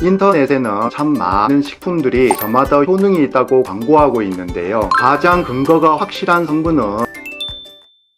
인터넷에는 참 많은 식품들이 저마다 효능이 있다고 광고하고 있는데요. 가장 근거가 확실한 성분은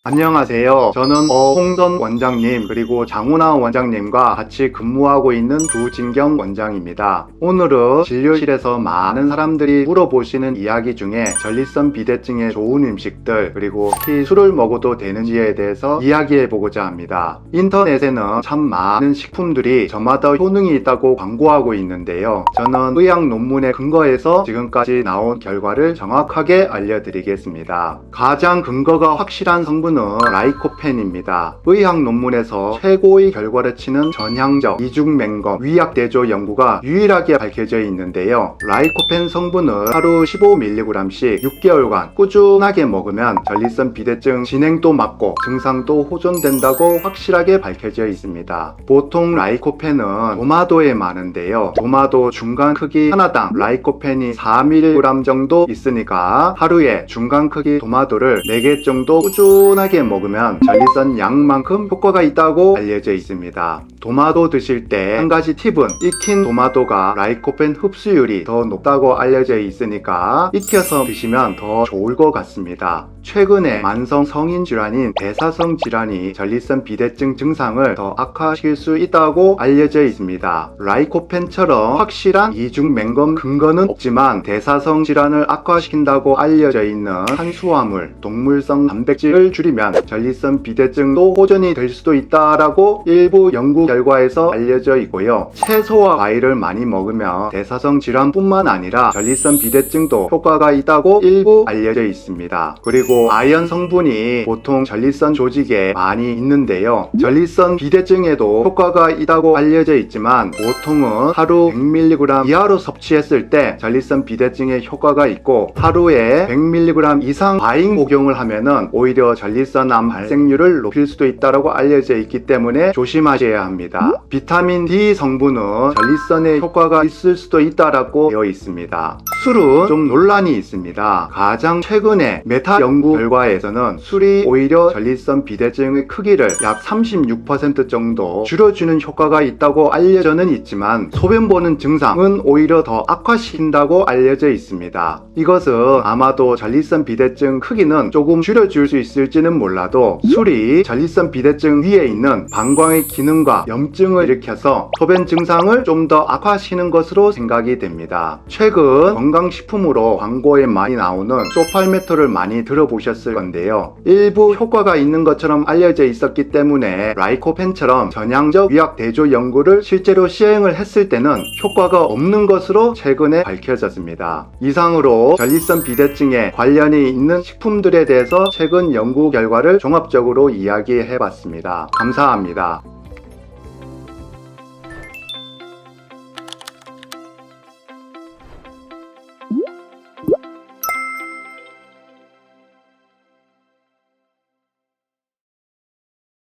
안녕하세요. 저는 홍선 원장님 그리고 장훈아 원장님과 같이 근무하고 있는 두진경 원장입니다. 오늘은 진료실에서 많은 사람들이 물어보시는 이야기 중에 전립선 비대증에 좋은 음식들 그리고 특히 술을 먹어도 되는지에 대해서 이야기해보고자 합니다. 인터넷에는 참 많은 식품들이 저마다 효능이 있다고 광고하고 있는데요. 저는 의학 논문에 근거해서 지금까지 나온 결과를 정확하게 알려드리겠습니다. 가장 근거가 확실한 성분은 라이코펜입니다. 의학 논문에서 최고의 결과를 치는 전향적 이중맹검 위약대조 연구가 유일하게 밝혀져 있는데요. 라이코펜 성분을 하루 15mg씩 6개월간 꾸준하게 먹으면 전립선 비대증 진행도 막고 증상도 호전된다고 확실하게 밝혀져 있습니다. 보통 라이코펜은 도마도에 많은데요. 도마도 중간 크기 하나당 라이코펜이 4mg 정도 있으니까 하루에 중간 크기 도마도를 4개 정도 꾸준하게 먹으면 전립선 양만큼 효과가 있다고 알려져 있습니다. 도마도 드실 때 한 가지 팁은 익힌 도마도가 라이코펜 흡수율이 더 높다고 알려져 있으니까 익혀서 드시면 더 좋을 것 같습니다. 최근에 만성 성인 질환인 대사성 질환이 전립선 비대증 증상을 더 악화시킬 수 있다고 알려져 있습니다. 라이코펜처럼 확실한 이중맹검 근거는 없지만 대사성 질환을 악화시킨다고 알려져 있는 탄수화물, 동물성 단백질을 줄이면 전립선 비대증도 호전이 될 수도 있다라고 일부 연구 결과에서 알려져 있고요. 채소와 과일을 많이 먹으면 대사성 질환뿐만 아니라 전립선 비대증도 효과가 있다고 일부 알려져 있습니다. 그리고 아연 성분이 보통 전립선 조직에 많이 있는데요. 전립선 비대증에도 효과가 있다고 알려져 있지만 보통은 하루 100mg 이하로 섭취했을 때 전립선 비대증에 효과가 있고 하루에 100mg 이상 과잉 복용을 하면은 오히려 전립선암 발생률을 높일 수도 있다고 알려져 있기 때문에 조심하셔야 합니다. 비타민 D 성분은 전립선에 효과가 있을 수도 있다고 되어 있습니다. 술은 좀 논란이 있습니다. 가장 최근에 메타 연구 결과에서는 술이 오히려 전립선 비대증의 크기를 약 36% 정도 줄여주는 효과가 있다고 알려져는 있지만 소변 보는 증상은 오히려 더 악화시킨다고 알려져 있습니다. 이것은 아마도 전립선 비대증 크기는 조금 줄여줄 수 있을지는 몰라도 술이 전립선 비대증 위에 있는 방광의 기능과 염증을 일으켜서 소변 증상을 좀 더 악화시키는 것으로 생각이 됩니다. 최근 건강식품으로 광고에 많이 나오는 소팔메토를 많이 들어보셨을 건데요. 일부 효과가 있는 것처럼 알려져 있었기 때문에 라이코펜처럼 전향적 위약 대조 연구를 실제로 시행을 했을 때는 효과가 없는 것으로 최근에 밝혀졌습니다. 이상으로 전립선 비대증에 관련이 있는 식품들에 대해서 최근 연구 결과를 종합적으로 이야기해 봤습니다. 감사합니다.